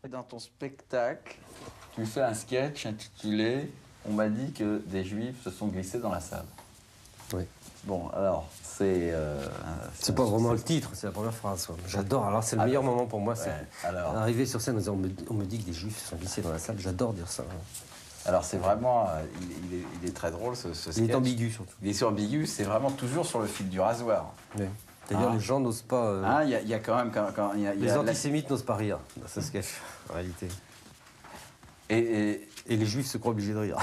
Dans ton spectacle, tu fais un sketch intitulé « On m'a dit que des juifs se sont glissés dans la salle ». Oui. Bon, alors, c'est... c'est pas vraiment le titre, c'est la première phrase. J'adore. Alors, c'est le meilleur moment pour moi, c'est arriver sur scène en disant on me dit que des juifs se sont glissés dans la salle. J'adore dire ça. Alors, c'est vraiment... il est très drôle, ce sketch. Il est ambigu, surtout. Il est ambigu, c'est vraiment toujours sur le fil du rasoir. Oui. D'ailleurs, les gens n'osent pas... Il y a quand même... les antisémites n'osent pas rire dans ce sketch, en réalité. Et les juifs se croient obligés de rire.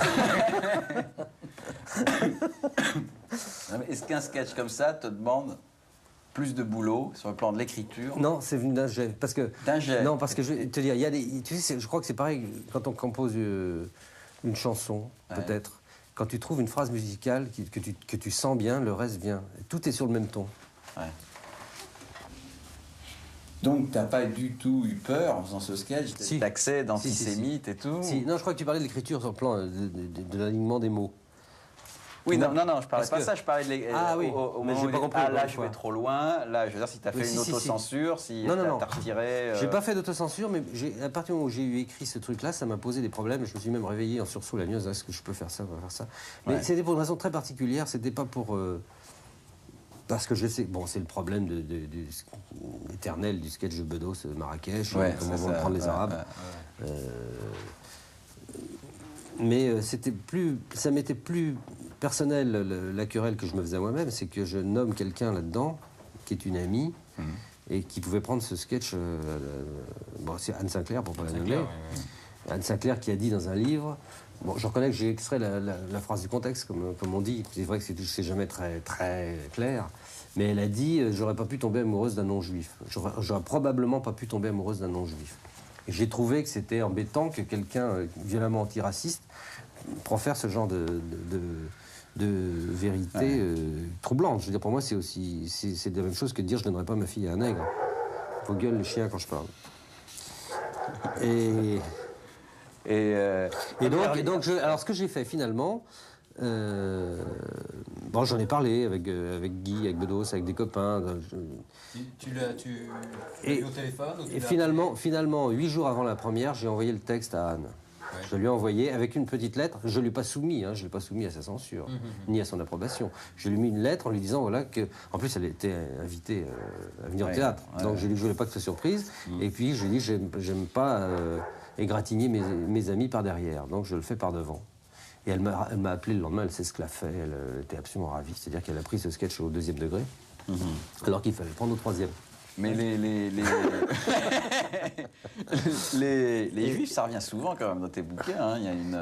Est-ce qu'un sketch comme ça te demande plus de boulot sur le plan de l'écriture? Non, c'est venu d'un jet. Parce que, d'un jet. Non, parce que je vais te dire, il y a des... Tu sais, je crois que c'est pareil quand on compose une chanson, peut-être. Quand tu trouves une phrase musicale que tu sens bien, le reste vient. Tout est sur le même ton. Ouais. Donc, t'as pas du tout eu peur en faisant ce sketch, d'accès d'antisémite et tout? Si. Non, je crois que tu parlais de l'écriture sur le plan de l'alignement des mots. Oui, non, je parlais pas ça, je parlais de oui, mais j'ai pas compris. Là, je vais trop loin, là, je veux dire, si t'as fait une autocensure, si t'as retiré... J'ai pas fait d'autocensure, mais à partir du moment où j'ai eu écrit ce truc-là, ça m'a posé des problèmes, et je me suis même réveillé en sursaut la nuit, est-ce que je peux faire ça, on va faire ça. Mais c'était pour une raison très particulière, c'était pas pour... parce que je sais, bon, c'est le problème éternel du sketch de Bedos, Marrakech, comment vont prendre les Arabes. Mais ça m'était plus personnel, la querelle que je me faisais à moi-même, c'est que je nomme quelqu'un là-dedans, qui est une amie, et qui pouvait prendre ce sketch... bon, c'est Anne Sinclair, pour pas la nommer. Anne Sinclair qui a dit dans un livre... Bon, je reconnais que j'ai extrait la phrase du contexte, comme on dit. C'est vrai que c'est jamais très, très clair. Mais elle a dit « J'aurais pas pu tomber amoureuse d'un non-juif. J'aurais probablement pas pu tomber amoureuse d'un non-juif. » Et j'ai trouvé que c'était embêtant que quelqu'un violemment antiraciste profère ce genre de vérité troublante. Je veux dire, pour moi, c'est la même chose que de dire « Je donnerai pas ma fille à un nègre. » Vos gueules, les chiens, quand je parle. Donc, alors, ce que j'ai fait, finalement... bon, j'en ai parlé avec Guy, avec Bedos, avec des copains. Tu l'as eu au téléphone ou et finalement, 8 jours avant la première, j'ai envoyé le texte à Anne. Ouais. Je lui ai envoyé avec une petite lettre. Je ne l'ai pas soumis, je ne l'ai pas soumis à sa censure, ni à son approbation. Je lui ai mis une lettre en lui disant voilà que... En plus, elle était invitée à venir au théâtre. Donc, je lui ai dit que je ne voulais pas que ce soit surprise. Et puis, je lui ai dit j'aime pas égratigner mes amis par derrière. Donc, je le fais par devant. Et elle m'a appelé le lendemain, elle sait ce qu'elle a fait, elle était absolument ravie. C'est-à-dire qu'elle a pris ce sketch au 2e degré, alors qu'il fallait le prendre au 3e. Mais les juifs, ça revient souvent quand même dans tes bouquins. Il y a une...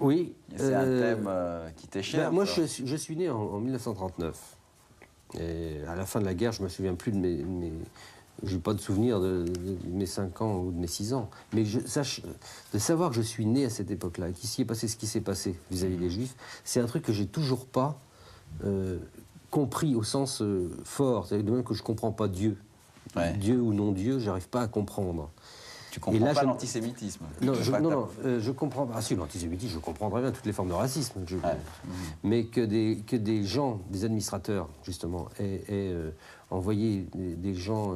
Oui. C'est un thème qui t'est cher. Moi, je suis né en 1939. Et à la fin de la guerre, je me souviens plus de mes j'ai pas de souvenir de mes 5 ans ou de mes 6 ans. Mais de savoir que je suis né à cette époque-là, qu'il s'y est passé ce qui s'est passé vis-à-vis des Juifs, c'est un truc que j'ai toujours pas compris au sens fort. C'est de même que je comprends pas Dieu. Dieu ou non Dieu, j'arrive pas à comprendre. Tu comprends pas l'antisémitisme? Non, je comprends pas. Ah si, l'antisémitisme, je comprendrais bien toutes les formes de racisme. Mais que des gens, des administrateurs, justement, aient envoyé des gens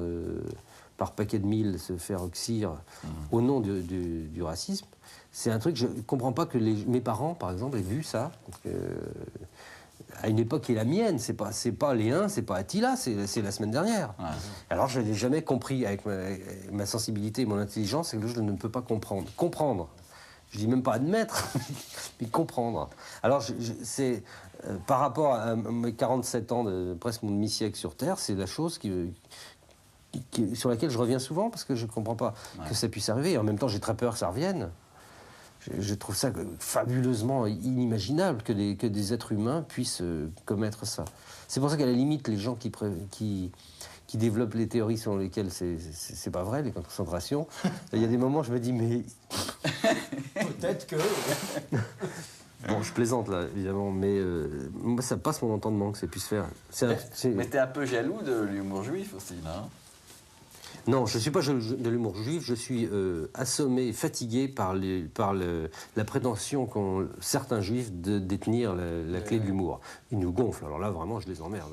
par paquet de mille se faire oxyre au nom du racisme, c'est un truc que je ne comprends pas que mes parents, par exemple, aient vu ça. À une époque qui est la mienne, c'est pas Léon, c'est pas Attila, c'est la semaine dernière. Alors je n'ai jamais compris avec ma sensibilité et mon intelligence, c'est que je ne peux pas comprendre. Comprendre. Je dis même pas admettre, mais comprendre. Alors c'est par rapport à mes 47 ans, presque mon demi-siècle sur Terre, c'est la chose sur laquelle je reviens souvent parce que je ne comprends pas que ça puisse arriver. Et en même temps, j'ai très peur que ça revienne. Je trouve ça fabuleusement inimaginable que des êtres humains puissent commettre ça. C'est pour ça qu'à la limite, les gens qui développent les théories selon lesquelles c'est pas vrai, les concentrations, il y a des moments où je me dis, mais... Peut-être que... Bon, je plaisante là, évidemment, mais moi, ça passe mon entendement que ça puisse faire. Mais t'es un peu jaloux de l'humour juif aussi, là. Non, je ne suis pas de l'humour juif, je suis assommé, fatigué par la prétention qu'ont certains juifs de détenir la clé de l'humour. Ils nous gonflent, alors là, vraiment, je les emmerde.